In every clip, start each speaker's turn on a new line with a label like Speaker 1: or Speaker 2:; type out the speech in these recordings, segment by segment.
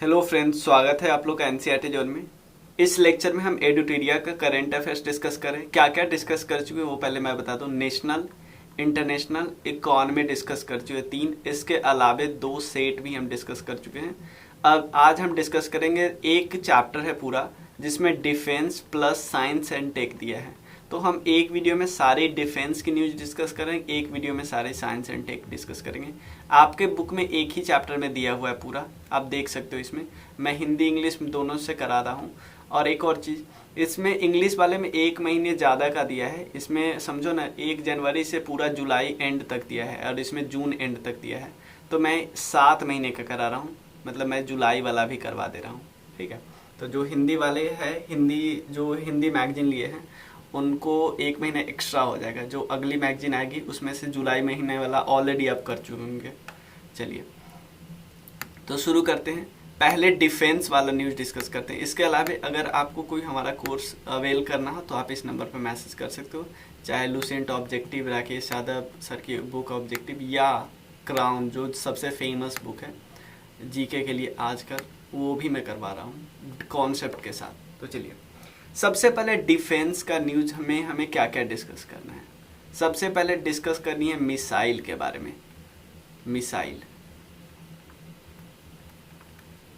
Speaker 1: Hello friends, स्वागत है आप लोग का एनसीईआरटी जोन में। इस लेक्चर में हम एडुटेरिया का करंट अफेयर्स डिस्कस करें। क्या क्या डिस्कस कर चुके हैं वो पहले मैं बता दूं। नेशनल, इंटरनेशनल, इकोनॉमी डिस्कस कर चुके हैं 3। इसके अलावे 2 सेट भी हम डिस्कस कर चुके हैं। अब आज हम डिस्कस करेंगे, एक चैप्टर है पूरा जिसमें defence plus science and tech दिया है। तो हम एक वीडियो में सारे डिफेंस की न्यूज डिस्कस करेंगे, एक वीडियो में सारे साइंस एंड टेक डिस्कस करेंगे। आपके बुक में एक ही चैप्टर में दिया हुआ है पूरा, आप देख सकते हो। इसमें मैं हिंदी इंग्लिश दोनों से करा रहा हूँ। और एक और चीज़, इसमें इंग्लिश वाले में 1 महीने ज़्यादा का दिया है। इसमें समझो ना, 1 जनवरी से पूरा जुलाई एंड तक दिया है और इसमें जून एंड तक दिया है। तो मैं 7 महीने का करा रहा हूँ, मतलब मैं जुलाई वाला भी करवा दे रहा हूँ। ठीक है, तो जो हिंदी वाले हैं, हिंदी मैगजीन लिए हैं, उनको 1 महीना एक्स्ट्रा हो जाएगा। जो अगली मैगजीन आएगी उसमें से जुलाई महीने वाला ऑलरेडी आप कर चुके होंगे। चलिए तो शुरू करते हैं। पहले डिफेंस वाला न्यूज़ डिस्कस करते हैं। इसके अलावा अगर आपको कोई हमारा कोर्स अवेल करना हो तो आप इस नंबर पर मैसेज कर सकते हो, चाहे Lucent objective, Rakesh Yadav sir की बुक ऑब्जेक्टिव, या क्राउन जो सबसे फेमस बुक है जीके के लिए आजकल, वो भी मैं करवा रहा हूँ कॉन्सेप्ट के साथ। तो चलिए, सबसे पहले डिफेंस का न्यूज हमें क्या क्या डिस्कस करना है। सबसे पहले डिस्कस करनी है मिसाइल के बारे में।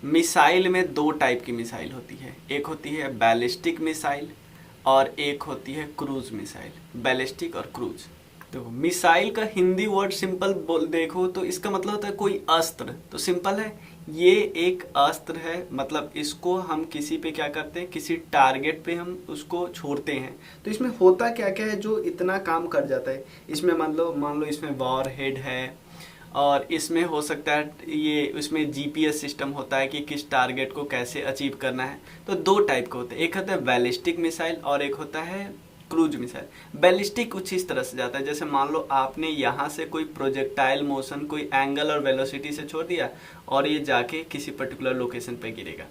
Speaker 1: मिसाइल में 2 टाइप की मिसाइल होती है, एक होती है बैलिस्टिक मिसाइल और एक होती है क्रूज मिसाइल। बैलिस्टिक और क्रूज। देखो, मिसाइल का हिंदी वर्ड सिंपल बोल देखो तो इसका मतलब होता है कोई अस्त्र। तो सिंपल है, ये एक अस्त्र है, मतलब इसको हम किसी पे क्या करते हैं, किसी टारगेट पे हम उसको छोड़ते हैं। तो इसमें होता क्या क्या है जो इतना काम कर जाता है। इसमें मान लो इसमें वॉर हेड है, और इसमें हो सकता है ये उसमें जीपीएस सिस्टम होता है कि किस टारगेट को कैसे अचीव करना है। तो 2 टाइप के होते हैं, एक होता है बैलिस्टिक मिसाइल और एक होता है क्रूज मिसाइल। बैलिस्टिक कुछ इस तरह से जाता है, जैसे मान लो आपने यहाँ से कोई प्रोजेक्टाइल मोशन, कोई एंगल और वेलोसिटी से छोड़ दिया और ये जाके किसी पर्टिकुलर लोकेशन पे गिरेगा।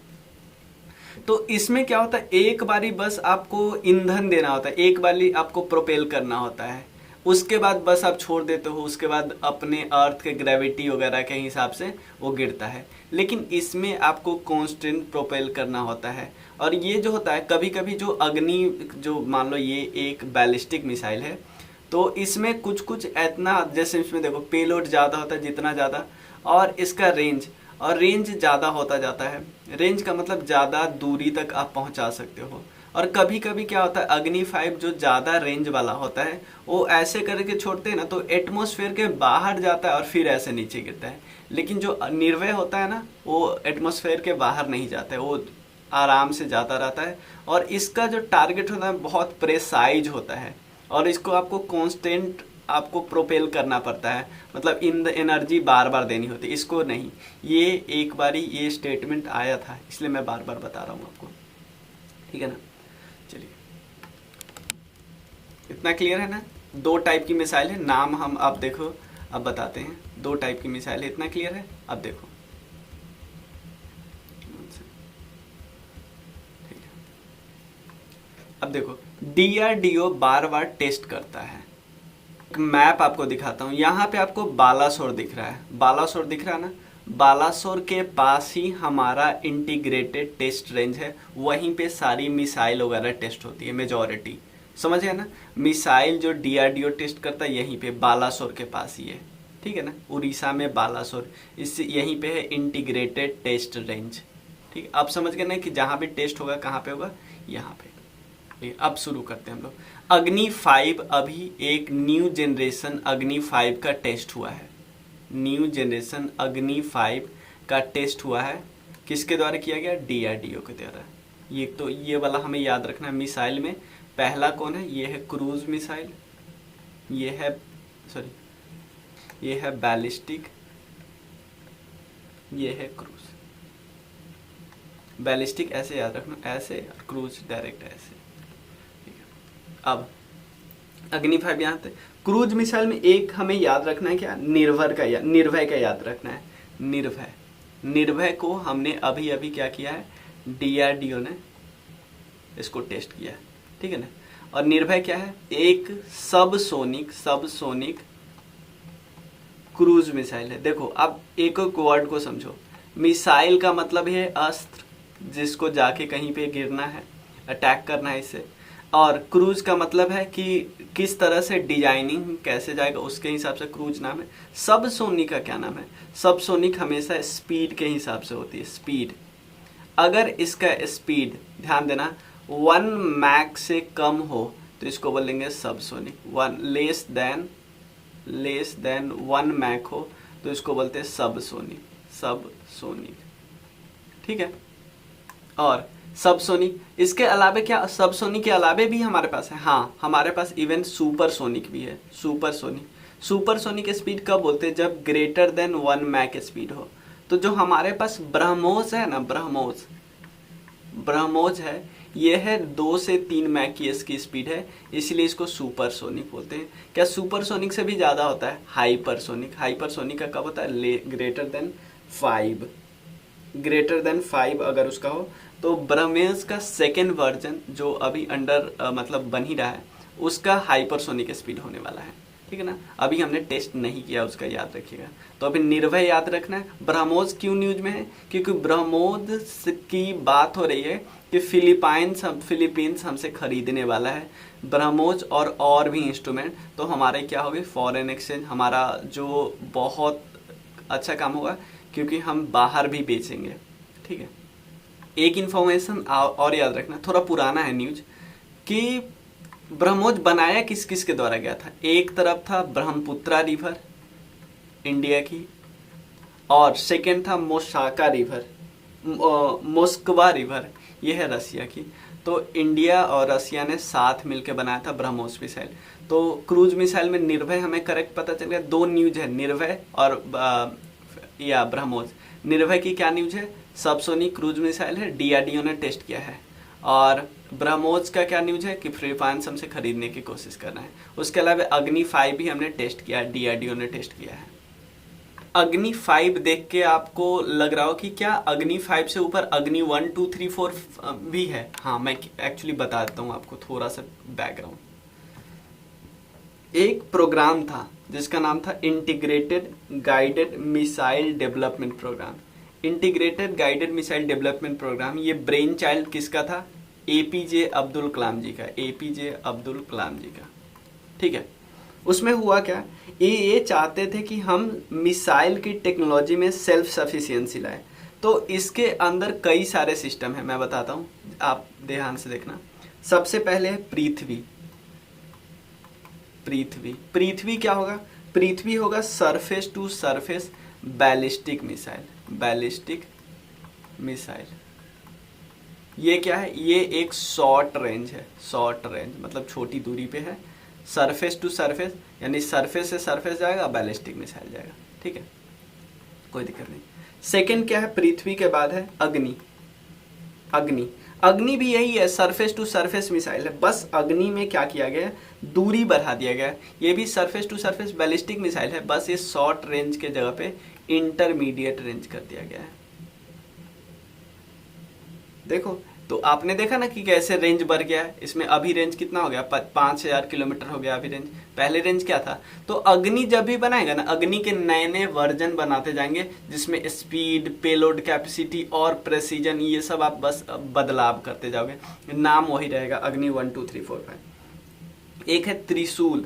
Speaker 1: तो इसमें क्या होता है, एक बारी बस आपको ईंधन देना होता है, एक बारी आपको प्रोपेल करना होता है, उसके बाद बस आप छोड़ देते हो, उसके बाद अपने अर्थ के ग्रेविटी वगैरह के हिसाब से वो गिरता है। लेकिन इसमें आपको कांस्टेंट प्रोपेल करना होता है। और ये जो होता है, कभी कभी जो अग्नि, जो मान लो ये एक बैलिस्टिक मिसाइल है, तो इसमें कुछ कुछ इतना, जैसे इसमें देखो पेलोड ज़्यादा होता है, जितना ज़्यादा, और इसका रेंज ज़्यादा होता जाता है। रेंज का मतलब ज़्यादा दूरी तक आप पहुंचा सकते हो। और कभी कभी क्या होता है, अग्नि 5 जो ज़्यादा रेंज वाला होता है, वो ऐसे करके छोड़ते हैं ना तो एटमॉस्फेयर के बाहर जाता है और फिर ऐसे नीचे गिरता है। लेकिन जो निर्भय होता है ना, वो एटमॉस्फेयर के बाहर नहीं जाता है, वो आराम से जाता रहता है। और इसका जो टारगेट होता है बहुत प्रेसाइज होता है, और इसको आपको कांस्टेंट आपको प्रोपेल करना पड़ता है, मतलब इन द एनर्जी बार बार देनी होती है, इसको नहीं। ये एक बारी ये स्टेटमेंट आया था, इसलिए मैं बार बार बता रहा हूँ आपको। ठीक है ना, चलिए इतना क्लियर है ना। 2 टाइप की मिसाइल है, नाम हम अब देखो, अब बताते हैं। 2 टाइप की मिसाइल है, इतना क्लियर है। अब देखो, ठीक है, अब देखो डीआरडीओ बार बार टेस्ट करता है। एक मैप आपको दिखाता हूँ, यहाँ पे आपको बालासोर दिख रहा है, बालासोर दिख रहा है ना। बालासोर के पास ही हमारा इंटीग्रेटेड टेस्ट रेंज है, वहीं पे सारी मिसाइल वगैरह टेस्ट होती है, मेजॉरिटी। समझ गए ना, मिसाइल जो डीआरडीओ टेस्ट करता है यहीं पे बालासोर के पास ही है। ठीक है ना, उड़ीसा में बालासोर, इससे यहीं पे है इंटीग्रेटेड टेस्ट रेंज। ठीक है, अब समझ गए ना कि जहाँ भी टेस्ट होगा कहाँ पे होगा, यहाँ पे। अब शुरू करते हैं हम लोग। अग्नि 5 अभी एक न्यू जनरेशन अग्नि 5 का टेस्ट हुआ है। न्यू जनरेशन अग्नि 5 का टेस्ट हुआ है, किसके द्वारा किया गया, डीआरडीओ के द्वारा। ये तो ये वाला हमें याद रखना है। मिसाइल में पहला कौन है, ये है क्रूज मिसाइल, ये है बैलिस्टिक, ये है क्रूज। बैलिस्टिक ऐसे याद रखना, ऐसे, क्रूज डायरेक्ट ऐसे। अब अग्नि 5 यहाँ थे। क्रूज मिसाइल में एक हमें याद रखना है क्या, निर्भय का याद रखना है। निर्भय को हमने अभी अभी क्या किया है, डीआरडीओ ने इसको टेस्ट किया है। ठीक है ना। और निर्भय क्या है, एक सबसोनिक क्रूज मिसाइल है। देखो अब एक वर्ड को समझो, मिसाइल का मतलब है अस्त्र, जिसको जाके कहीं पे गिरना है, अटैक करना है इससे। और क्रूज का मतलब है कि किस तरह से डिजाइनिंग कैसे जाएगा, उसके हिसाब से क्रूज नाम है। सबसोनिक का क्या नाम है? सबसोनिक हमेशा स्पीड के हिसाब से होती है, स्पीड। अगर इसका स्पीड, ध्यान देना, 1 मैक से कम हो तो इसको बोलेंगे सबसोनिक। 1 लेस देन 1 मैक हो तो इसको बोलते हैं सबसोनिक, सबसोनिक। ठीक है। और सबसोनिक, इसके अलावे क्या, सबसोनिक के अलावे भी हमारे पास है, हाँ हमारे पास इवन सुपरसोनिक भी है। सुपरसोनिक, सुपरसोनिक स्पीड कब बोलते हैं? जब ग्रेटर देन 1 मैक स्पीड हो। तो जो हमारे पास ब्रह्मोस है ना, ब्रह्मोस है, ये है 2 से 3 मैक की इसकी स्पीड है, इसलिए इसको सुपरसोनिक बोलते हैं। क्या सुपरसोनिक से भी ज़्यादा होता है? हाइपरसोनिक। हाइपरसोनिक का कब होता है? ग्रेटर देन 5, ग्रेटर देन 5 अगर उसका हो। तो ब्रह्मोस का सेकेंड वर्जन जो अभी अंडर मतलब बन ही रहा है, उसका हाइपरसोनिक स्पीड होने वाला है। ठीक है ना, अभी हमने टेस्ट नहीं किया उसका, याद रखिएगा। तो अभी निर्भय याद रखना है। ब्रह्मोस क्यों न्यूज में है? क्योंकि ब्रह्मोस की बात हो रही है कि फिलीपींस हमसे खरीदने वाला है ब्रह्मोस और भी इंस्ट्रूमेंट। तो हमारे क्या होगी? फॉरेन एक्सचेंज, हमारा जो बहुत अच्छा काम होगा, क्योंकि हम बाहर भी बेचेंगे। ठीक है। एक इन्फॉर्मेशन और याद रखना, थोड़ा पुराना है न्यूज, कि ब्रह्मोस बनाया किस किस के द्वारा गया था? एक तरफ था ब्रह्मपुत्रा रिवर इंडिया की, और सेकेंड था मोसाका रिवर, मोस्कवा रिवर, ये है रसिया की। तो इंडिया और रसिया ने साथ मिलकर बनाया था ब्रह्मोस मिसाइल। तो क्रूज मिसाइल में निर्भय हमें करेक्ट पता चल गया। 2 न्यूज है, निर्भय और या ब्रह्मोस। निर्भय की क्या न्यूज है? सबसोनिक क्रूज मिसाइल है, डीआरडीओ ने टेस्ट किया है। और ब्रह्मोस का क्या न्यूज है? कि फिलीपाइंस हमसे खरीदने की कोशिश करना है। उसके अलावा अग्नि 5 भी हमने टेस्ट किया है, डीआरडीओ ने टेस्ट किया है। अग्नि 5 देख के आपको लग रहा हो कि क्या अग्नि 5 से ऊपर अग्नि 1, 2, 3, 4 भी है? हाँ, मैं एक्चुअली बता देता हूँ आपको थोड़ा सा बैकग्राउंड। एक प्रोग्राम था जिसका नाम था integrated guided missile development programme. Integrated guided missile development programme, ये ब्रेन चाइल्ड किसका था? एपीजे अब्दुल कलाम जी का, एपीजे अब्दुल कलाम जी का। ठीक है। उसमें हुआ क्या, ये चाहते थे कि हम मिसाइल की टेक्नोलॉजी में सेल्फ सफिशिएंसी लाए। तो इसके अंदर कई सारे सिस्टम है, मैं बताता हूँ, आप ध्यान से देखना। सबसे पहले है पृथ्वी। पृथ्वी, पृथ्वी क्या होगा? पृथ्वी होगा surface to surface ballistic missile. Ballistic missile ये क्या है? ये एक शॉर्ट रेंज है। शॉर्ट रेंज मतलब छोटी दूरी पे है। सरफेस टू सरफेस यानी सरफेस से सरफेस जाएगा, बैलिस्टिक मिसाइल जाएगा। ठीक है, कोई दिक्कत नहीं। सेकंड क्या है? पृथ्वी के बाद है अग्नि। अग्नि, अग्नि भी यही है, सरफेस टू सरफेस मिसाइल है। बस अग्नि में क्या किया गया है? दूरी बढ़ा दिया गया है। ये भी surface to surface ballistic missile है, बस ये शॉर्ट रेंज के जगह पे इंटरमीडिएट रेंज कर दिया गया है। देखो, तो आपने देखा ना कि कैसे रेंज बढ़ गया है। इसमें अभी रेंज कितना हो गया? 5000 किलोमीटर हो गया अभी रेंज। पहले रेंज क्या था? तो अग्नि जब भी बनाएगा ना, अग्नि के नए नए वर्जन बनाते जाएंगे, जिसमें स्पीड, पेलोड कैपेसिटी और प्रेसिजन, ये सब आप बस बदलाव करते जाओगे। नाम वही रहेगा, अग्नि 1, 2, 3, 4, 5। एक है त्रिशूल।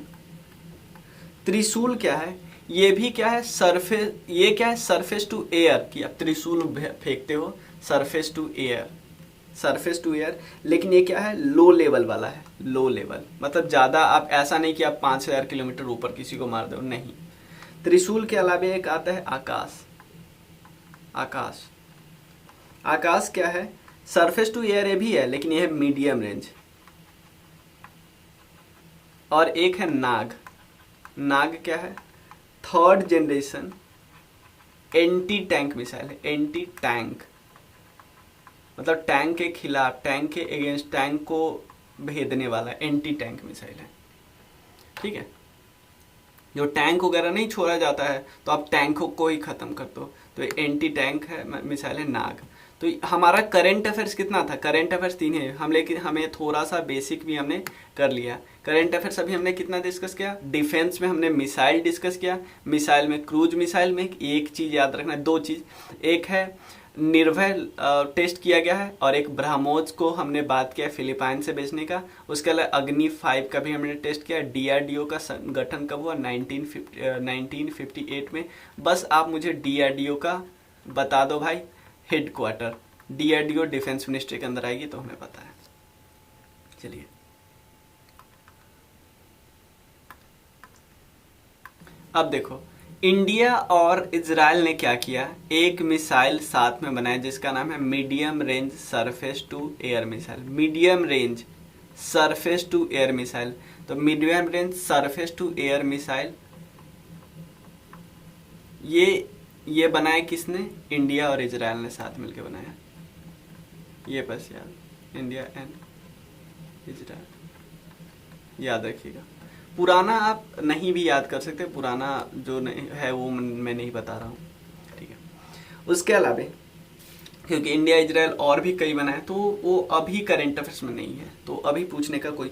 Speaker 1: त्रिशूल क्या है? ये भी क्या है? सरफेस, ये क्या है? सरफेस टू एयर कि आप त्रिशूल फेंकते हो, surface to air, surface to air. लेकिन ये क्या है? लो लेवल वाला है। लो लेवल मतलब ज्यादा, आप ऐसा नहीं कि आप 5000 किलोमीटर ऊपर किसी को मार दो, नहीं। त्रिशूल के अलावा एक आता है आकाश। आकाश, आकाश क्या है? सरफेस टू एयर ये भी है, लेकिन ये है मीडियम रेंज। और एक है नाग। नाग क्या है? 3rd generation anti tank missile है। एंटी टैंक मतलब टैंक के खिलाफ, टैंक के अगेंस्ट, टैंक को भेदने वाला एंटी टैंक मिसाइल है। ठीक है, जो टैंक वगैरह नहीं छोड़ा जाता है तो आप टैंकों को ही खत्म कर दो। तो एंटी टैंक है मिसाइल है नाग। तो हमारा करंट अफेयर्स कितना था, करंट अफेयर्स 3 है हम, लेकिन हमें थोड़ा सा बेसिक भी हमने कर लिया। करंट अफेयर्स अभी हमने कितना डिस्कस किया, डिफेंस में हमने मिसाइल डिस्कस किया, मिसाइल में क्रूज मिसाइल में एक चीज याद रखना, दो चीज, एक है निर्भय टेस्ट किया गया है और एक ब्रह्मोस को हमने बात किया फिलीपाइन से भेजने का। उसके अलावा अग्नि 5 का भी हमने टेस्ट किया। डीआरडीओ का गठन कब हुआ, 1958 में। बस आप मुझे डीआरडीओ का बता दो भाई हेडक्वार्टर, डीआरडीओ डिफेंस मिनिस्ट्री के अंदर आएगी तो हमें पता है। चलिए अब देखो, इंडिया और इजराइल ने क्या किया, एक मिसाइल साथ में बनाया जिसका नाम है medium range surface to air missile. Medium range surface to air missile, तो medium range surface to air missile ये बनाया किसने, इंडिया और इजराइल ने साथ मिलकर बनाया। ये बस याद, इंडिया एंड इजराइल याद रखिएगा। पुराना आप नहीं भी याद कर सकते, पुराना जो नहीं है वो मैं नहीं बता रहा हूँ, ठीक है। उसके अलावा क्योंकि इंडिया इजराइल और भी कई बनाए तो वो अभी करंट अफेयर्स में नहीं है, तो अभी पूछने का कोई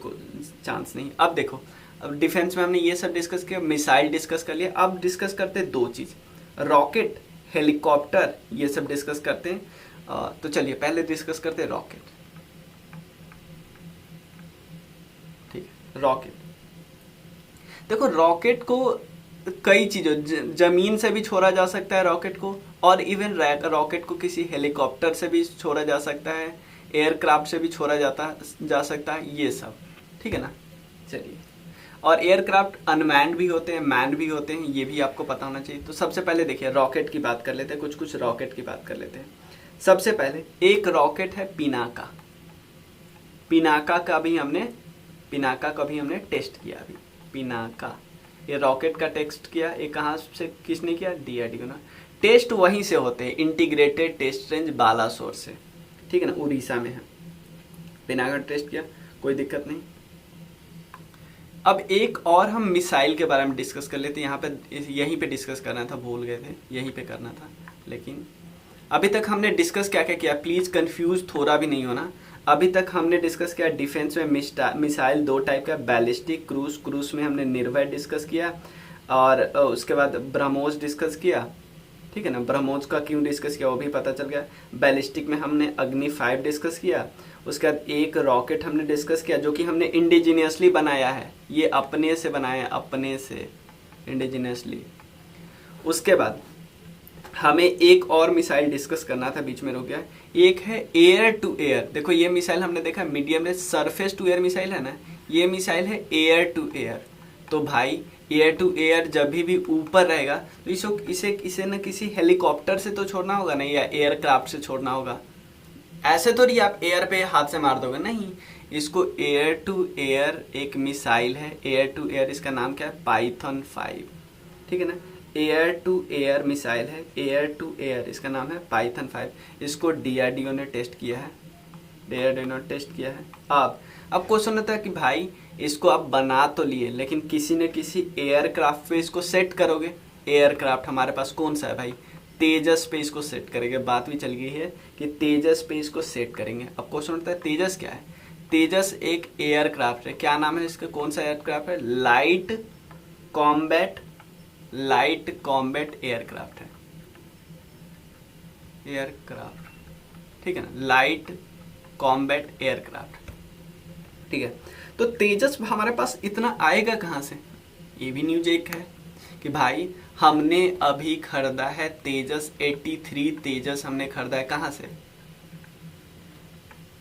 Speaker 1: चांस नहीं। अब देखो, अब डिफेंस में हमने ये सब डिस्कस किया, मिसाइल डिस्कस कर लिया। अब डिस्कस करते हैं दो चीज, रॉकेट, हेलीकॉप्टर, ये सब डिस्कस करते हैं। तो चलिए पहले डिस्कस करते हैं रॉकेट, ठीक है। रॉकेट देखो, रॉकेट को कई चीजों, जमीन से भी छोड़ा जा सकता है रॉकेट को, और इवन रॉकेट को किसी हेलीकॉप्टर से भी छोड़ा जा सकता है, एयरक्राफ्ट से भी छोड़ा जा सकता है, ये सब, ठीक है ना। चलिए, और एयरक्राफ्ट अनमैन्ड भी होते हैं, मैन्ड भी होते हैं, ये भी आपको पता होना चाहिए। तो सबसे पहले देखिए रॉकेट की बात कर लेते हैं, कुछ रॉकेट की बात कर लेते हैं। सबसे पहले एक रॉकेट है पिनाका। पिनाका का भी हमने टेस्ट किया अभी। पिनाका, ये रॉकेट का टेस्ट किया, ये कहाँ से किसने किया, डीआरडीओ ना। टेस्ट वहीं से होते हैं, इंटीग्रेटेड टेस्ट रेंज बालासोर से, ठीक है ना, उड़ीसा में है। पिनाका टेस्ट किया, कोई दिक्कत नहीं। अब एक और हम मिसाइल के बारे में डिस्कस कर लेते हैं। यहाँ पे यहीं पे डिस्कस करना था, भूल गए थे, यहीं पे करना था। लेकिन अभी तक हमने डिस्कस क्या क्या किया, प्लीज कंफ्यूज थोड़ा भी नहीं होना। अभी तक हमने डिस्कस किया डिफेंस में मिसाइल दो टाइप का, बैलिस्टिक, क्रूज में हमने निर्भय डिस्कस किया, और उसके बाद ब्रह्मोस डिस्कस किया, ठीक है ना। ब्रह्मोस का क्यों डिस्कस किया वो भी पता चल गया। बैलिस्टिक में हमने अग्नि 5 डिस्कस किया। उसके बाद एक रॉकेट हमने डिस्कस किया जो कि हमने इंडिजिनियसली बनाया है, ये अपने से बनाया है, अपने से इंडिजिनियसली। उसके बाद हमें एक और मिसाइल डिस्कस करना था, बीच में रुक गया। एक है एयर टू एयर। देखो ये मिसाइल हमने देखा medium range surface to air missile है ना, ये मिसाइल है एयर टू एयर। तो भाई एयर टू एयर जब भी ऊपर रहेगा तो इसे न किसी हेलीकॉप्टर से तो छोड़ना होगा नहीं, या एयरक्राफ्ट से छोड़ना होगा। ऐसे तो नहीं आप एयर पे हाथ से मार दोगे, नहीं, इसको एयर टू एयर एक मिसाइल है, एयर टू एयर, इसका नाम क्या है, पाइथन 5, ठीक है ना। एयर टू एयर मिसाइल है, एयर टू एयर, इसका नाम है पाइथन 5। इसको डीआरडीओ ने टेस्ट किया है, डीआरडीओ ने टेस्ट किया है। अब क्वेश्चन होता है कि भाई इसको आप बना तो लिए, लेकिन किसी न किसी एयरक्राफ्ट पे इसको सेट करोगे। एयरक्राफ्ट हमारे पास कौन सा है भाई, तेजस पे इसको सेट करेंगे। बात भी चल गई है कि तेजस पे इसको सेट करेंगे। अब क्वेश्चन होता है तेजस क्या है। तेजस एक एयरक्राफ्ट है, क्या नाम है इसका, कौन सा एयरक्राफ्ट है, लाइट कॉम्बैट एयरक्राफ्ट है, एयरक्राफ्ट, ठीक है ना, लाइट कॉम्बैट एयरक्राफ्ट, ठीक है। तो तेजस हमारे पास इतना आएगा कहां से, ये भी न्यूज एक है कि भाई हमने अभी खरीदा है तेजस 83 तेजस हमने खरीदा है, कहां से,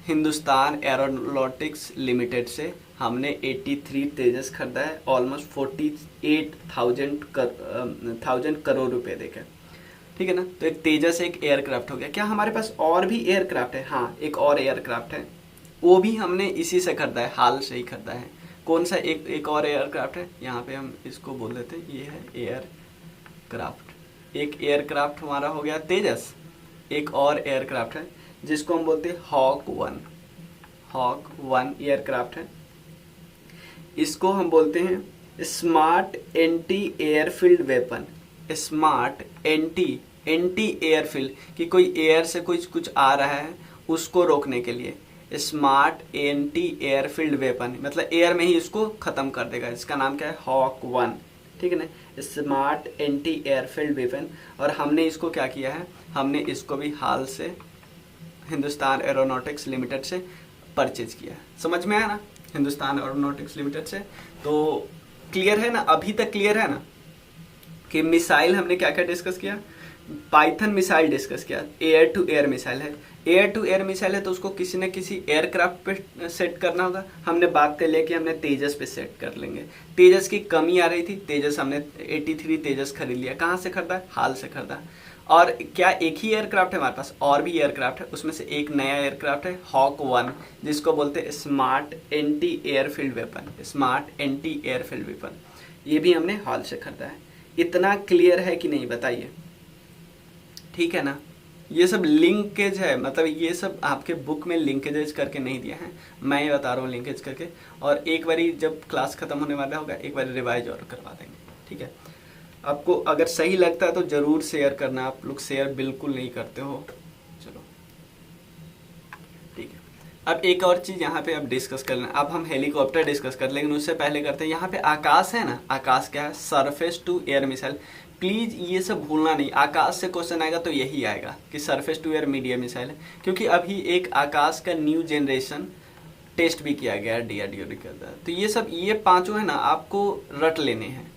Speaker 1: हिंदुस्तान एरोनॉटिक्स लिमिटेड से हमने 83 तेजस खरीदा है, ऑलमोस्ट 48,000 करोड़ रुपए देकर, ठीक है ना। तो एक तेजस एक एयरक्राफ्ट हो गया। क्या हमारे पास और भी एयरक्राफ्ट है, हाँ एक और एयरक्राफ्ट है, वो भी हमने इसी से खरीदा है, हाल से ही खरीदा है। कौन सा एक और एयरक्राफ्ट है, यहाँ पे हम इसको बोल देते हैं, ये है एयरक्राफ्ट। एक एयरक्राफ्ट हमारा हो गया तेजस, एक और एयरक्राफ्ट है जिसको हम बोलते हैं हॉक वन एयरक्राफ्ट है। इसको हम बोलते हैं smart anti airfield weapon, smart anti anti airfield, कि कोई एयर से कुछ आ रहा है उसको रोकने के लिए। स्मार्ट एंटी एयरफील्ड वेपन, मतलब एयर में ही इसको खत्म कर देगा। इसका नाम क्या है? हॉक 1, ठीक है ना, स्मार्ट एंटी एयरफील्ड वेपन। और हमने इसको क्या किया है, हमने इसको भी हाल से हिंदुस्तान एरोनॉटिक्स लिमिटेड से परचेज किया है। समझ में आया ना, हिंदुस्तान एरोनॉटिक्स लिमिटेड से। तो क्लियर है ना, अभी तक क्लियर है ना कि मिसाइल हमने क्या क्या डिस्कस किया? पाइथन मिसाइल डिस्कस किया, एयर टू एयर मिसाइल है। एयर टू एयर मिसाइल है तो उसको किसी न किसी एयरक्राफ्ट पे सेट करना होगा। हमने बात कर लिया कि हमने तेजस पे सेट कर लेंगे। तेजस की कमी आ रही थी, तेजस हमने 83 तेजस खरीद लिया। कहाँ से खरीदा? हाल से खरीदा। और क्या एक ही एयरक्राफ्ट है हमारे पास? और भी एयरक्राफ्ट है, उसमें से एक नया एयरक्राफ्ट है हॉक 1, जिसको बोलते हैं smart anti airfield weapon. Smart anti airfield weapon, ये भी हमने हाल से खरीदा है। इतना क्लियर है कि नहीं, बताइए? ठीक है ना। ये सब लिंकेज है, मतलब ये सब आपके बुक में लिंकेजेज करके नहीं दिया है, मैं ये बता रहा हूँ लिंकेज करके। और एक बारी जब क्लास खत्म होने वाला होगा एक बार रिवाइज और करवा देंगे, ठीक है। आपको अगर सही लगता है तो जरूर शेयर करना, आप लोग शेयर बिल्कुल नहीं करते हो। चलो ठीक है। अब एक और चीज यहाँ पे अब डिस्कस कर लें। अब हम हेलीकॉप्टर डिस्कस कर, लेकिन उससे पहले करते हैं यहाँ पे आकाश है ना। आकाश क्या है? Surface to air missile. Please ये सब भूलना नहीं, आकाश से क्वेश्चन आएगा तो यही आएगा कि surface to air medium missile है, क्योंकि अभी एक आकाश का न्यू जनरेशन टेस्ट भी किया गया है DRDO के अंदर। तो ये सब, ये पांचों है ना, आपको रट लेने हैं,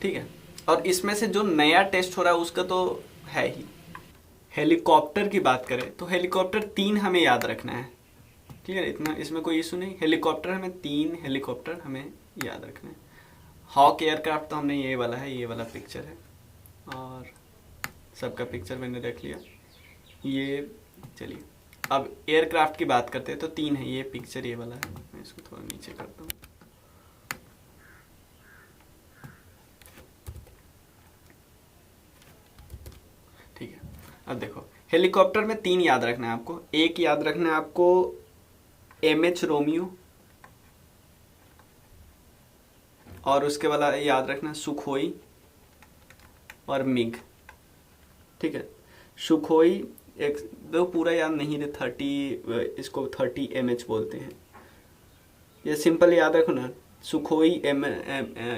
Speaker 1: ठीक है। और इसमें से जो नया टेस्ट हो रहा है उसका तो है ही। हेलीकॉप्टर की बात करें तो हेलीकॉप्टर 3 हमें याद रखना है, ठीक है, इतना इसमें कोई इशू नहीं। हेलीकॉप्टर हमें 3 हेलीकॉप्टर हमें याद रखना है। हॉक एयरक्राफ्ट तो हमने ये वाला है, ये वाला पिक्चर है, और सबका पिक्चर मैंने रख लिया ये। चलिए अब एयरक्राफ्ट की बात करते हैं तो 3 है, ये पिक्चर ये वाला है। मैं इसको थोड़ा नीचे करता हूँ। ठीक है, अब देखो हेलीकॉप्टर में 3 याद रखना है आपको। एक याद रखना है आपको MH रोमियो, और उसके वाला याद रखना सुखोई और मिग, ठीक है। सुखोई एक दो पूरा याद नहीं रहे, 30, इसको 30 MH बोलते हैं। ये सिंपल याद रखो ना, सुखोई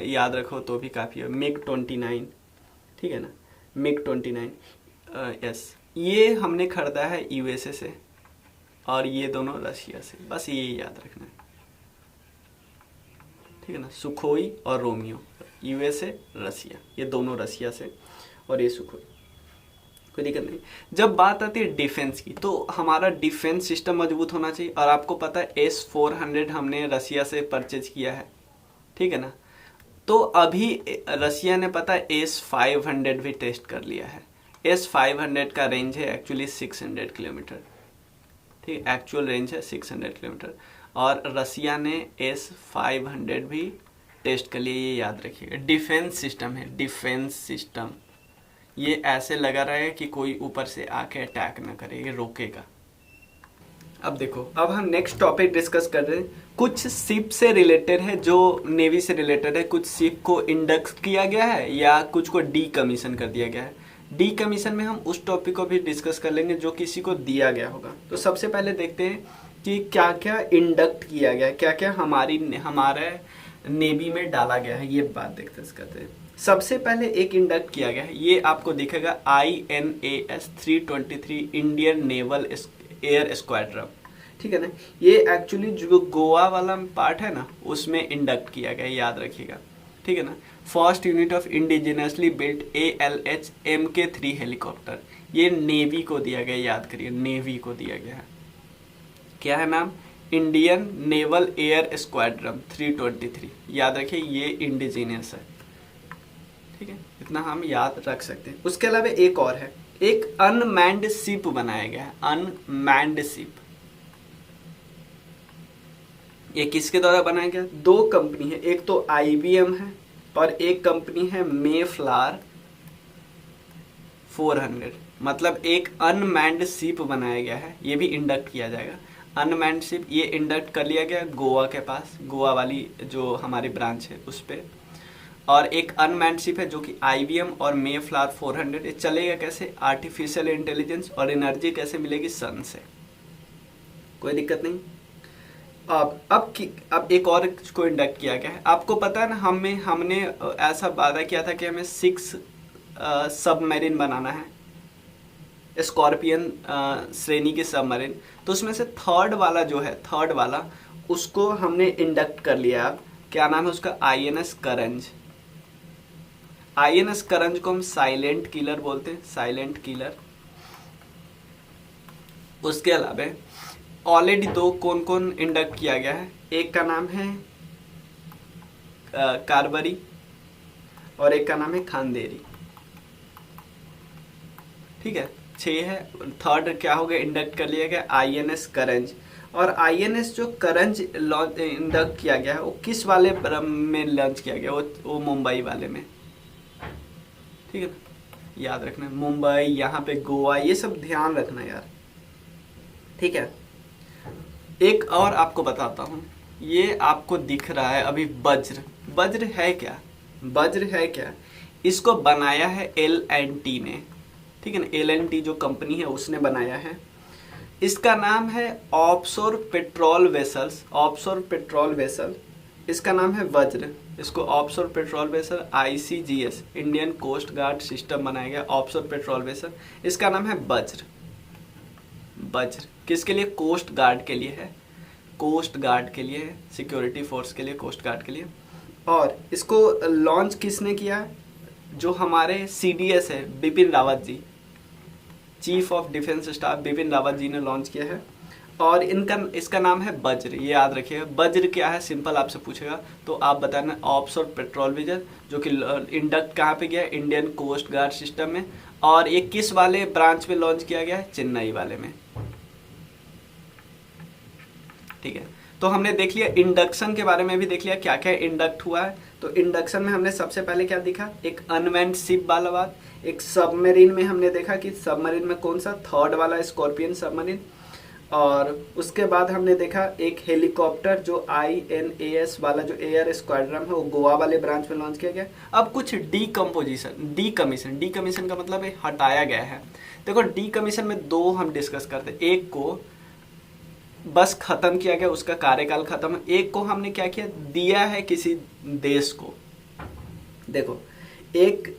Speaker 1: याद रखो तो भी काफ़ी है। मिग 29, ठीक है ना, मिग 29 यस। ये हमने खरीदा है USA से, और ये दोनों रशिया से, बस ये याद रखना है, ठीक है ना। सुखोई और रोमियो, USA रसिया, ये दोनों रसिया से, और ये सुखोई, कोई दिक्कत नहीं। जब बात आती है डिफेंस की, तो हमारा डिफेंस सिस्टम मजबूत होना चाहिए। और आपको पता है S-400 हमने रसिया से परचेज किया है, ठीक है ना। तो अभी रसिया ने पता है S-500 भी टेस्ट कर लिया है। S-500 का रेंज है एक्चुअली 600 किलोमीटर, ठीक है, एक्चुअल रेंज है 600 किलोमीटर। और रसिया ने S-500 भी टेस्ट कर लिया, ये याद रखिएगा। डिफेंस सिस्टम है, डिफेंस सिस्टम। ये ऐसे लगा रहा है कि कोई ऊपर से आके अटैक ना करे, ये रोकेगा। अब देखो, अब हम नेक्स्ट टॉपिक डिस्कस कर रहे हैं। कुछ शिप से रिलेटेड है, जो नेवी से रिलेटेड है। कुछ शिप को इंडक्स किया गया है या कुछ को डीकमीशन कर दिया गया है। डीकमीशन में हम उस टॉपिक को भी डिस्कस कर लेंगे जो किसी को दिया गया होगा। तो सबसे पहले देखते हैं कि क्या क्या इंडक्ट किया गया है, क्या क्या हमारे नेवी में डाला गया है, ये बात डिस्कस करते हैं। सबसे पहले एक इंडक्ट किया गया है, ये आपको दिखेगा INAS 323 Indian naval air squadron, ठीक है ना। ये एक्चुअली जो गोवा वाला पार्ट है ना, उसमें इंडक्ट किया गया है, याद रखिएगा, ठीक है ना। First unit of indigenously built ALH MK3 helicopter, ये नेवी को दिया गया, याद करिए, नेवी को दिया गया है। क्या है नाम? इंडियन नेवल एयर स्क्वाड्रन 323, याद रखिए, ये इंडिजिनियस है, ठीक है, इतना हम याद रख सकते हैं। उसके अलावा एक और है, एक अनमैन्ड शिप बनाया गया है, अनमैन्ड शिप। ये किसके द्वारा बनाया गया? 2 कंपनी है, एक तो IBM है और एक कंपनी है मेफ्लावर 400। मतलब एक अनमैन्ड शिप बनाया गया है, ये भी इंडक्ट किया जाएगा। अनमैन्ड शिप ये इंडक्ट कर लिया गया गोवा के पास, गोवा वाली जो हमारी ब्रांच है उस पर। और एक अनमैन्ड शिप है जो कि IBM और मे फ्लावर 400। ये चलेगा कैसे? आर्टिफिशियल इंटेलिजेंस, और एनर्जी कैसे मिलेगी? सन से। कोई दिक्कत नहीं। अब एक और को इंडक्ट किया गया है। आपको पता है ना, हमने ऐसा वादा किया था कि हमें 6 सबमरीन बनाना है, स्कॉर्पियन श्रेणी के सबमरीन। तो उसमें से थर्ड वाला जो है, थर्ड वाला, उसको हमने इंडक्ट कर लिया। क्या नाम है उसका? INS करंज। INS करंज को हम साइलेंट किलर बोलते हैं, साइलेंट किलर। उसके अलावा ऑलरेडी दो कौन कौन इंडक्ट किया गया है? एक का नाम है कारबरी और एक का नाम है खांदेरी। ठीक है, 6 है। थर्ड क्या हो गया? इंडक्ट कर लिया गया INS करंज। और INS जो करंज इंडक्ट किया गया है वो किस वाले में लॉन्च किया गया? वो मुंबई वाले में। ठीक है ना, याद रखना, मुंबई, यहाँ पे गोवा, ये सब ध्यान रखना यार। ठीक है, एक और आपको बताता हूँ। ये आपको दिख रहा है अभी वज्र। वज्र है क्या? वज्र है क्या? इसको बनाया है L&T ने। ठीक है ना, L&T जो कंपनी है उसने बनाया है। इसका नाम है offshore patrol vessels, offshore patrol vessel. इसका नाम है वज्र। इसको offshore patrol vessel ICGS, Indian coast guard system बनाया गया ऑफशोर पेट्रोल वेसल। इसका नाम है वज्र। वज्र किसके लिए? कोस्ट गार्ड के लिए है, कोस्ट गार्ड के लिए है, सिक्योरिटी फोर्स के लिए, कोस्ट गार्ड के लिए। और इसको लॉन्च किसने किया? जो हमारे CDS है, Bipin Rawat ji, chief of defence staff Bipin Rawat ji ने लॉन्च किया है। और इसका नाम है वज्र। ये याद रखिएगा, वज्र क्या है? सिंपल आपसे पूछेगा तो आप बताना ऑफशोर पेट्रोल वेसल, जो कि इंडक्ट कहाँ पे गया? इंडियन कोस्ट गार्ड सिस्टम में। और ये किस वाले ब्रांच में लॉन्च किया गया है? चेन्नई वाले में। ठीक है, तो हमने देख लिया इंडक्शन के बारे में भी देख लिया, क्या क्या इंडक्ट हुआ है। तो इंडक्शन में हमने सबसे पहले क्या देखा? एक अनमैन्ड शिप वाला बात। एक सबमरीन में हमने देखा कि सबमरीन में कौन सा? थर्ड वाला स्कॉर्पियन सबमरीन। और उसके बाद हमने देखा एक हेलीकॉप्टर जो INAS वाला जो एयर स्क्वाड्रन है वो गोवा वाले ब्रांच में लॉन्च किया गया। अब कुछ डीकमीशन का मतलब है हटाया गया है। देखो, डीकमीशन में दो हम डिस्कस करते हैं। एक को बस खत्म किया गया, उसका कार्यकाल खत्म है। एक को हमने क्या किया? दिया है किसी देश को। देखो, एक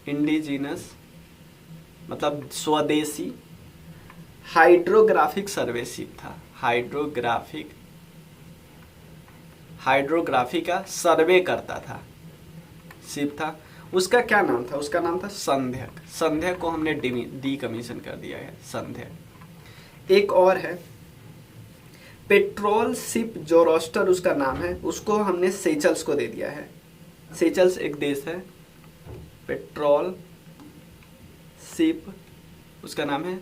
Speaker 1: इंडिजीनस मतलब स्वदेशी हाइड्रोग्राफिक सर्वेशिप था। हाइड्रोग्राफी का सर्वे करता था, शिप था। उसका क्या नाम था? उसका नाम था संध्यक। संध्यक को हमने डीकमीशन कर दिया है, संध्यक। एक और है पेट्रोल शिप जोरोस्टर, उसका नाम है, उसको हमने सेचल्स को दे दिया है। सेचल्स एक देश है। पेट्रोल शिप, उसका नाम है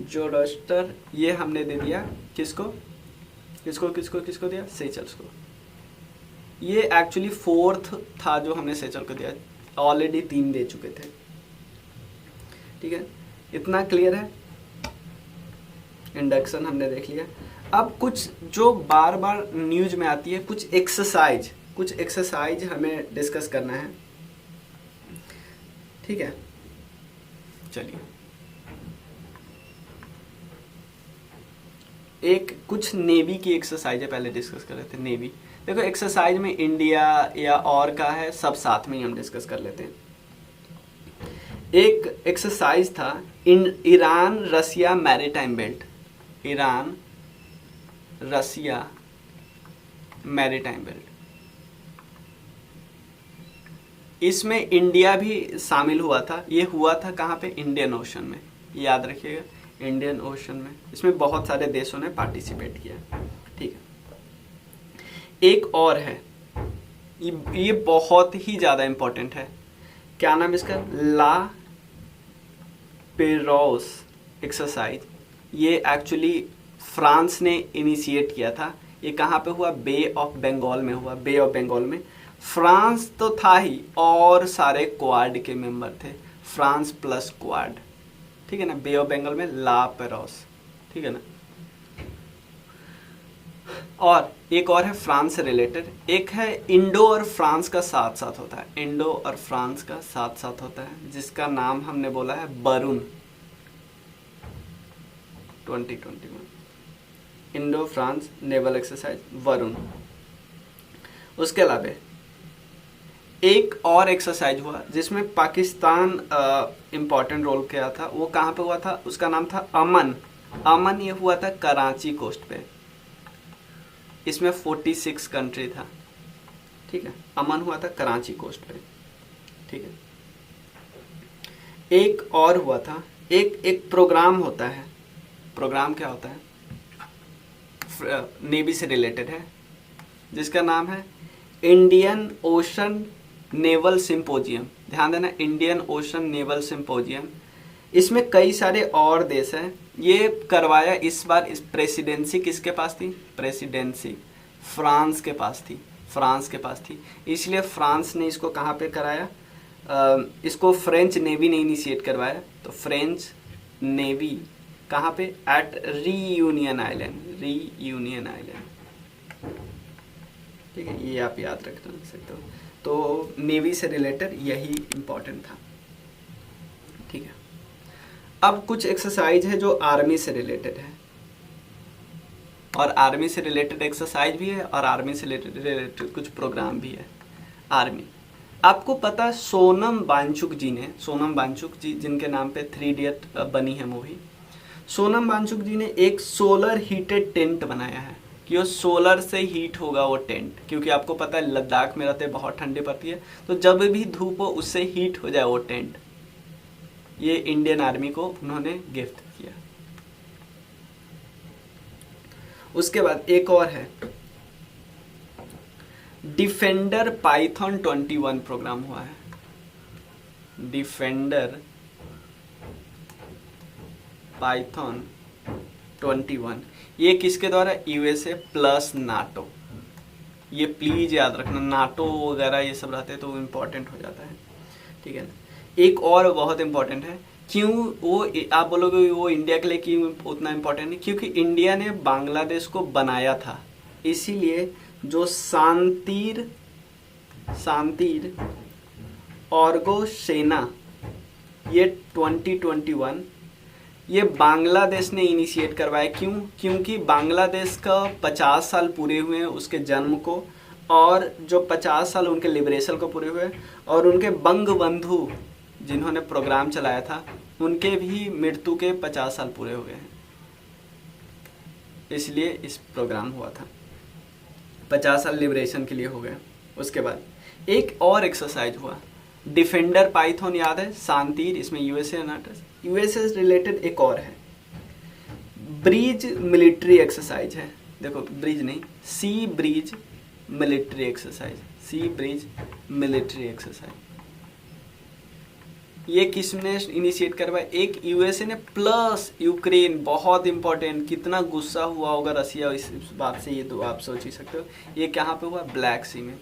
Speaker 1: जोरोस्टर, ये हमने दे दिया किसको? किसको दिया? सेचल्स को। ये एक्चुअली 4th था जो हमने सेचल को दिया, ऑलरेडी 3 दे चुके थे। ठीक है, इतना क्लियर है। इंडक्शन हमने देख लिया। अब कुछ जो बार बार न्यूज में आती है, कुछ एक्सरसाइज हमें डिस्कस करना है। ठीक है, चलिए कुछ नेवी की एक्सरसाइज पहले डिस्कस कर लेते हैं। नेवी, देखो एक्सरसाइज में इंडिया या और का है, सब साथ में ही हम डिस्कस कर लेते हैं। एक एक्सरसाइज था ईरान रसिया मैरीटाइम बेल्ट, ईरान रसिया मैरीटाइम बेल्ट। इसमें इंडिया भी शामिल हुआ था। ये हुआ था कहाँ पे? इंडियन ओशन में, याद रखिएगा, इंडियन ओशन में। इसमें बहुत सारे देशों ने पार्टिसिपेट किया। ठीक है, एक और है, ये बहुत ही ज़्यादा इंपॉर्टेंट है। क्या नाम इसका? ला पेरोस एक्सरसाइज। ये एक्चुअली फ्रांस ने इनिशिएट किया था। ये कहाँ पे हुआ? बे ऑफ बंगाल में हुआ। बे ऑफ बंगाल में फ्रांस तो था ही, और सारे क्वाड के मेंबर थे, फ्रांस प्लस क्वाड। ठीक है ना, बे ऑफ बंगाल में ला पेरोस। ठीक है ना। और एक और है फ्रांस से रिलेटेड, एक है इंडो और फ्रांस का साथ साथ होता है, इंडो और फ्रांस का साथ साथ होता है, जिसका नाम हमने बोला है Varun 2021, Indo France naval exercise Varun. उसके अलावा एक और एक्सरसाइज हुआ जिसमें पाकिस्तान इम्पॉर्टेंट रोल किया था, वो कहाँ पे हुआ था, उसका नाम था अमन। अमन ये हुआ था कराची कोस्ट पे, इसमें 46 कंट्री था, ठीक है, अमन हुआ था कराची कोस्ट पे, ठीक है। एक और हुआ था, एक प्रोग्राम होता है, प्रोग्राम क्या होता है, नेवी से रिलेटेड है, जिसका नाम है इंडियन ओशन नेवल सिंपोजियम। ध्यान देना, इंडियन ओशन नेवल सिंपोजियम। इसमें कई सारे और देश हैं, ये करवाया इस बार, इस प्रेसिडेंसी किसके पास थी, प्रेसिडेंसी फ्रांस के पास थी, फ्रांस के पास थी, इसलिए फ्रांस ने इसको कहाँ पे कराया, इसको फ्रेंच नेवी ने इनिशिएट करवाया, तो फ्रेंच नेवी कहाँ पे, at Reunion island, Reunion island, ठीक है, ये आप याद रख सकते हो। तो नेवी से रिलेटेड यही इम्पोर्टेंट था, ठीक है। अब कुछ एक्सरसाइज है जो आर्मी से रिलेटेड है, और आर्मी से रिलेटेड एक्सरसाइज भी है और आर्मी से रिलेटेड कुछ प्रोग्राम भी है। आर्मी, आपको पता है सोनम वांगचुक जी ने, सोनम वांगचुक जी जिनके नाम पे 3 इडियट बनी है मूवी, सोनम वांगचुक जी ने एक सोलर हीटेड टेंट बनाया है कि वो सोलर से हीट होगा वो टेंट, क्योंकि आपको पता है लद्दाख में रहते बहुत ठंडी पड़ती है, तो जब भी धूप हो उससे हीट हो जाए वो टेंट। ये इंडियन आर्मी को उन्होंने गिफ्ट किया। उसके बाद एक और है डिफेंडर पाइथन 21 प्रोग्राम हुआ है, डिफेंडर पाइथन 21, ये किसके द्वारा, यूएसए प्लस नाटो। ये प्लीज याद रखना, नाटो वगैरह ये सब रहते हैं तो इम्पोर्टेंट हो जाता है, ठीक है ना। एक और बहुत इम्पोर्टेंट है, क्यों वो, आप बोलोगे वो इंडिया के लिए क्यों उतना इम्पोर्टेंट है, क्योंकि इंडिया ने बांग्लादेश को बनाया था, इसीलिए जो शांतिर ऑर्गो सेना ये 2021 ये बांग्लादेश ने इनिशिएट करवाया। क्यों, क्योंकि बांग्लादेश का 50 साल पूरे हुए हैं उसके जन्म को, और जो 50 साल उनके लिबरेशन को पूरे हुए, और उनके बंगबंधु जिन्होंने प्रोग्राम चलाया था उनके भी मृत्यु के 50 साल पूरे हो गए हैं, इसलिए इस प्रोग्राम हुआ था, 50 साल लिबरेशन के लिए हो गए। उसके बाद एक और एक्सरसाइज हुआ, डिफेंडर पाइथन याद है, शांतिर, इसमें यूएसए यूएसए से रिलेटेड एक और है, ब्रिज मिलिट्री एक्सरसाइज है। देखो ब्रिज नहीं, सी ब्रिज मिलिट्री एक्सरसाइज, सी ब्रिज मिलिट्री एक्सरसाइज। ये किसने इनिशिएट करवाया, एक यूएसए ने प्लस यूक्रेन। बहुत इंपॉर्टेंट, कितना गुस्सा हुआ होगा रसिया इस बात से, ये तो आप सोच ही सकते हो। ये कहाँ पे हुआ, ब्लैक सी में,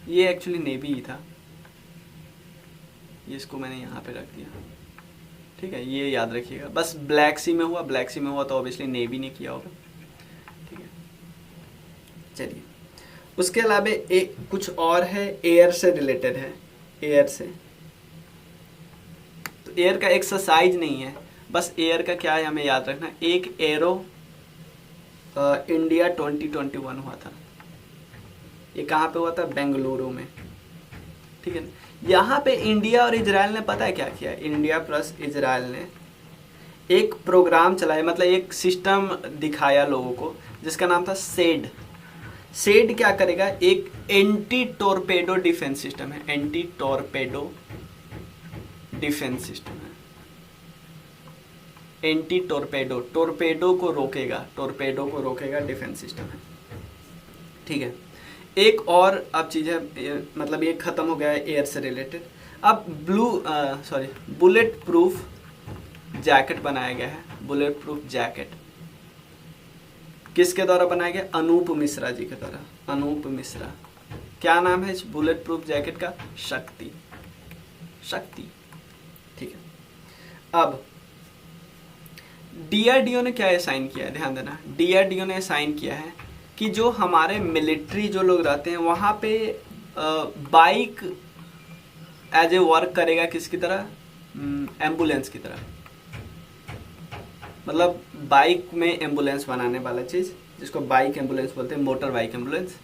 Speaker 1: ये एक्चुअली नेवी ही था, ये इसको मैंने यहाँ पे रख दिया, ठीक है, ये याद रखिएगा। बस ब्लैक सी में हुआ, ब्लैक सी में हुआ तो ऑब्वियसली नेवी ने किया होगा, ठीक है। चलिए उसके अलावा एक कुछ और है, एयर से रिलेटेड है, एयर से, तो एयर का एक्सरसाइज नहीं है, बस एयर का क्या है हमें याद रखना। एक एरो इंडिया 2021 हुआ था, ये कहाँ पे हुआ था, बेंगलुरु में, ठीक है। यहाँ पे इंडिया और इजराइल ने पता है क्या किया, इंडिया प्लस इजराइल ने एक प्रोग्राम चलाया, मतलब एक सिस्टम दिखाया लोगों को जिसका नाम था सेड। सेड क्या करेगा, एक एंटी टोरपेडो डिफेंस सिस्टम है, एंटी टोरपेडो डिफेंस सिस्टम है, एंटी टोरपेडो, टोरपेडो को रोकेगा, टोरपेडो को रोकेगा डिफेंस सिस्टम है, ठीक है। एक और अब चीज़ है, मतलब ये खत्म हो गया है एयर से रिलेटेड। अब बुलेट प्रूफ जैकेट बनाया गया है, बुलेट प्रूफ जैकेट किसके द्वारा बनाया गया, अनूप मिश्रा जी के द्वारा, अनूप मिश्रा। क्या नाम है इस बुलेट प्रूफ जैकेट का, शक्ति, शक्ति, ठीक है। अब डीआरडीओ ने क्या असाइन किया है, ध्यान देना, डीआरडीओ ने असाइन किया है कि जो हमारे मिलिट्री जो लोग रहते हैं वहाँ पे बाइक एज ए वर्क करेगा किसकी तरह, एम्बुलेंस की तरह। मतलब बाइक में एम्बुलेंस बनाने वाला चीज़ जिसको बाइक एम्बुलेंस बोलते हैं, मोटर बाइक एम्बुलेंस।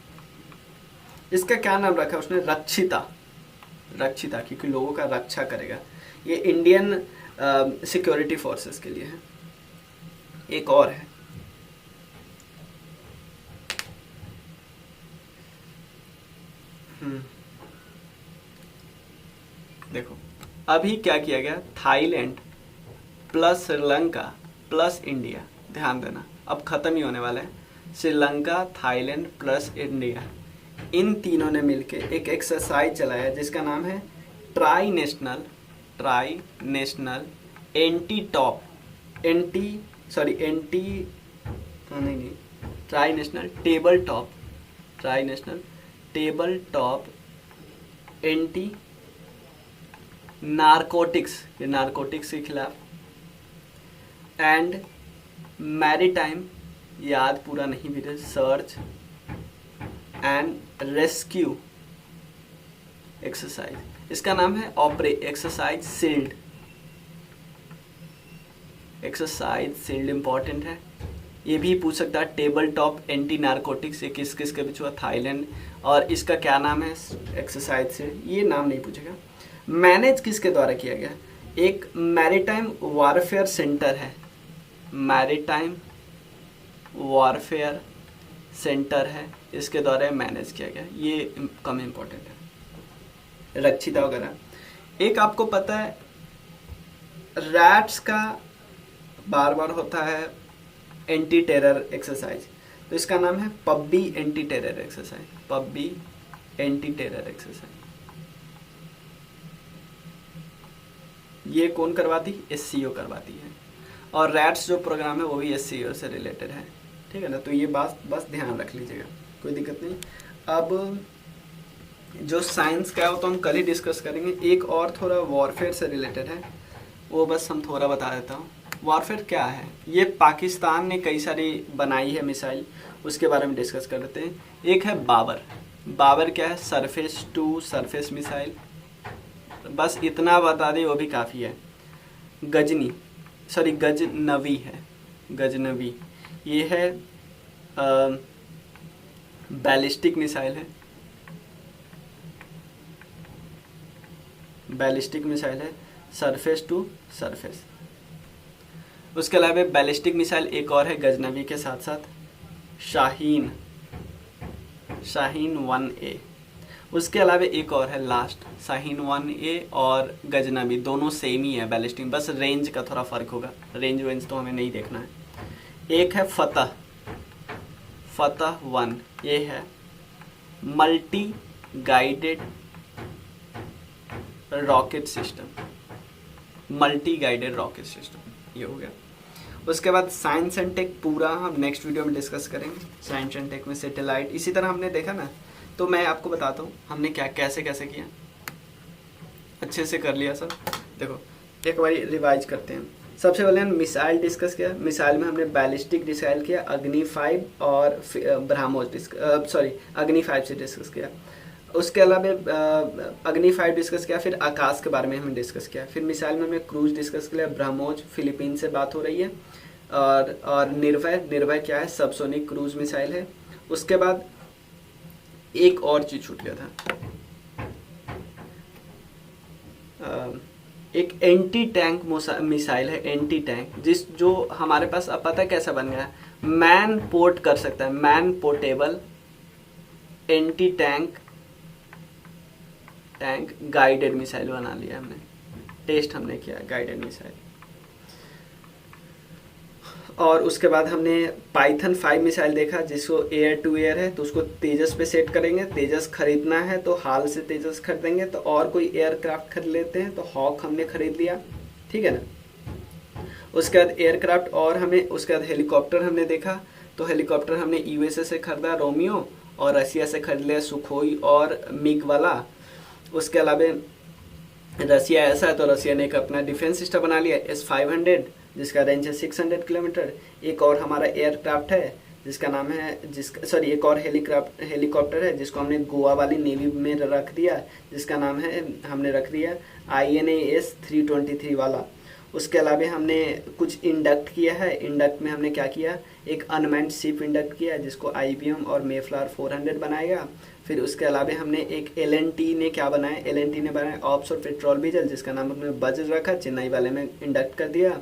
Speaker 1: इसका क्या नाम रखा उसने, रक्षिता। रक्षिता क्योंकि लोगों का रक्षा करेगा। ये इंडियन सिक्योरिटी फोर्सेस के लिए है। एक और है, देखो अभी क्या किया गया, Thailand plus Sri Lanka plus India, ध्यान देना अब खत्म ही होने वाला है। श्रीलंका, थाईलैंड प्लस इंडिया, इन तीनों ने मिलके एक एक्सरसाइज चलाया जिसका नाम है try national table top anti narcotics, ये नारकोटिक्स के खिलाफ, एंड मैरीटाइम, याद पूरा नहीं भी रहे, सर्च एंड रेस्क्यू एक्सरसाइज। इसका नाम है exercise sealed. Exercise sealed important है, ये भी पूछ सकता है। टेबल टॉप एंटी नारकोटिक्स, ये किस किस के बीच हुआ, थाईलैंड, और इसका क्या नाम है, एक्सरसाइज सील्ड, ये नाम नहीं पूछेगा। मैनेज किसके द्वारा किया गया, एक मैरीटाइम वॉरफेयर सेंटर है, मैरीटाइम वॉरफेयर सेंटर है, इसके द्वारा मैनेज किया गया, ये कम इम्पोर्टेंट है। रक्षिता वगैरह। एक आपको पता है रैट्स का बार बार होता है एंटी टेरर एक्सरसाइज, तो इसका नाम है Pabbi anti terror exercise, Pabbi anti terror exercise. ये कौन करवाती, SCO करवाती है, और रैट्स जो प्रोग्राम है वो भी SCO से रिलेटेड है, ठीक है ना। तो ये बात बस ध्यान रख लीजिएगा, कोई दिक्कत नहीं। अब जो साइंस का है वो तो हम कल ही डिस्कस करेंगे। एक और थोड़ा वॉरफेयर से रिलेटेड है, वो बस हम थोड़ा बता देता हूँ। वॉरफेयर क्या है, ये पाकिस्तान ने कई सारी बनाई है मिसाइल, उसके बारे में डिस्कस कर लेते हैं। एक है बाबर। बाबर क्या है, सरफेस टू सरफेस मिसाइल, बस इतना बता दें वो भी काफ़ी है। गजनवी है, गजनवी ये है बैलिस्टिक मिसाइल है, बैलिस्टिक मिसाइल है, सरफेस टू सरफेस। उसके अलावा बैलिस्टिक मिसाइल एक और है गजनवी के साथ साथ, शाहीन 1A। उसके अलावा एक और है लास्ट, शाहीन 1A और गजनवी, दोनों सेम ही है बैलिस्टिक, बस रेंज का थोड़ा फ़र्क होगा, रेंज तो हमें नहीं देखना है। एक है फतह 1, ये है मल्टी गाइडेड रॉकेट सिस्टम, ये हो गया। उसके बाद साइंस एंड टेक पूरा हम नेक्स्ट वीडियो में डिस्कस करेंगे। साइंस एंड टेक में सैटेलाइट, इसी तरह हमने देखा ना, तो मैं आपको बताता हूँ हमने क्या कैसे किया, अच्छे से कर लिया सब। देखो एक बार रिवाइज करते हैं। सबसे पहले हम मिसाइल डिस्कस किया, मिसाइल में हमने बैलिस्टिक मिसाइल किया, अग्नि 5 और ब्रह्मोस अग्नि 5 से डिस्कस किया। उसके अलावा अग्नि 5 डिस्कस किया, फिर आकाश के बारे में हमने डिस्कस किया, फिर मिसाइल में हमने क्रूज डिस्कस किया, ब्रह्मोस फिलीपीन से बात हो रही है, और निर्भय क्या है, सबसोनिक क्रूज मिसाइल है। उसके बाद एक और चीज छूट गया था, एक एंटी टैंक मिसाइल है, एंटी टैंक, जो हमारे पास अब पता है कैसा बन गया है, मैन पोर्ट कर सकता है, man portable anti tank guided missile बना लिया हमने, टेस्ट हमने किया गाइडेड मिसाइल। और उसके बाद हमने पाइथन 5 मिसाइल देखा, जिसको एयर टू एयर है तो उसको तेजस पे सेट करेंगे, तेजस खरीदना है तो हाल से तेजस खरीदेंगे, तो और कोई एयरक्राफ्ट खरीद लेते हैं तो हॉक हमने खरीद लिया, ठीक है ना। उसके बाद एयरक्राफ्ट, और हमें उसके बाद हेलीकॉप्टर हमने देखा, तो हेलीकॉप्टर हमने USA से खरीदा रोमियो, और रसिया से खरीद लिया सुखोई और मिग वाला। उसके अलावा रसिया ऐसा है तो रसिया ने एक अपना डिफेंस सिस्टम बना लिया S-500, जिसका रेंज है 600 किलोमीटर। एक और हमारा एयरक्राफ्ट है जिसका नाम है एक और हेलीकॉप्टर है जिसको हमने गोवा वाली नेवी में रख दिया, जिसका नाम है हमने रख दिया INAS 323 वाला। उसके अलावा हमने कुछ इंडक्ट किया है। इंडक्ट में हमने क्या किया, एक अनमैन्ड शिप इंडक्ट किया जिसको IBM और मेफ्लावर 400 बनाएगा। फिर उसके अलावा हमने एक LNT ने क्या बनाया, LNT ने बनाया ऑप्स पेट्रोल डीजल, जिसका नाम हमने बज रखा, चेन्नई वाले में इंडक्ट कर दिया।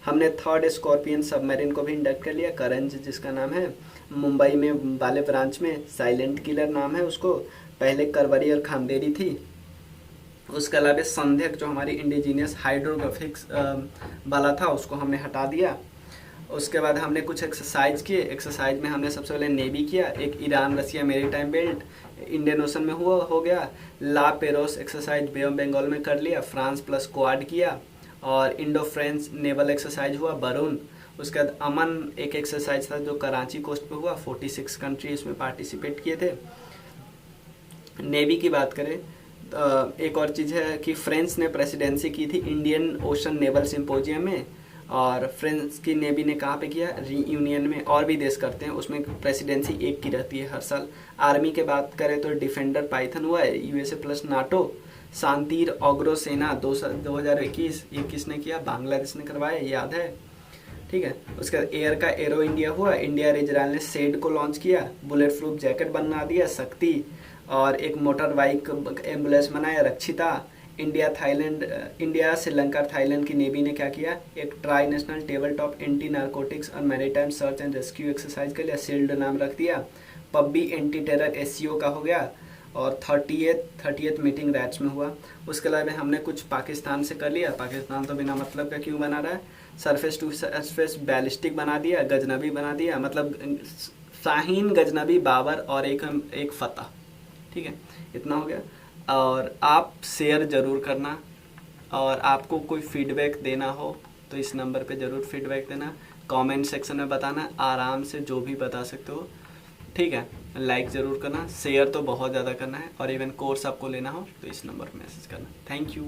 Speaker 1: हमने थर्ड स्कॉर्पियन सबमरीन को भी इंडक्ट कर लिया, करंज जिसका नाम है, मुंबई में वाले ब्रांच में साइलेंट किलर नाम है उसको, पहले करवरी और खांदेरी थी। उसके अलावा संध्यक जो हमारी इंडिजीनियस हाइड्रोग्राफिक्स वाला था उसको हमने हटा दिया। उसके बाद हमने कुछ एक्सरसाइज किए। एक्सरसाइज में हमने सबसे पहले नेवी किया, एक Iran Russia maritime belt Indian Ocean में हो गया। La Perouse exercise Bay of Bengal में कर लिया, फ्रांस प्लस क्वाड किया। और इंडो फ्रेंच नेवल एक्सरसाइज हुआ बरून। उसके बाद अमन एक एक्सरसाइज था जो कराची कोस्ट पे हुआ, 46 कंट्री इसमें पार्टिसिपेट किए थे। नेवी की बात करें एक और चीज़ है कि फ्रांस ने प्रेसिडेंसी की थी इंडियन ओशन नेवल सिंपोजियम में, और फ्रांस की नेवी ने कहाँ पे किया, रीयूनियन में। और भी देश करते हैं, उसमें प्रेसिडेंसी एक की रहती है हर साल। आर्मी के बात करें तो डिफेंडर पाइथन हुआ है, USA प्लस नाटो। शांतिर ऑग्रो सेना 2021 ये किसने किया, बांग्लादेश ने करवाया, याद है, ठीक है। उसके बाद एयर का एरो इंडिया हुआ, इंडिया इजराइल ने सेड को लॉन्च किया, बुलेट प्रूफ जैकेट बना दिया शक्ति, और एक मोटर बाइक एम्बुलेंस बनाया रक्षिता। इंडिया श्रीलंका थाईलैंड की नेवी ने क्या किया, एक tri national table top anti narcotics और maritime search and rescue exercise के लिए शील्ड नाम रख दिया। पब्बी एंटी टेरर SCO का हो गया, और 30th मीटिंग रैट्स में हुआ। उसके अलावा हमने कुछ पाकिस्तान से कर लिया। पाकिस्तान तो बिना मतलब का क्यों बना रहा है, सरफेस टू सरफेस बैलिस्टिक बना दिया, गजनबी बना दिया, मतलब शाहीन, गजनबी, बाबर और एक फतह, ठीक है, इतना हो गया। और आप शेयर ज़रूर करना, और आपको कोई फीडबैक देना हो तो इस नंबर पे ज़रूर फीडबैक देना, कमेंट सेक्शन में बताना, आराम से जो भी बता सकते हो, ठीक है। लाइक ज़रूर करना, शेयर तो बहुत ज़्यादा करना है, और इवन कोर्स आपको लेना हो तो इस नंबर पर मैसेज करना। Thank you.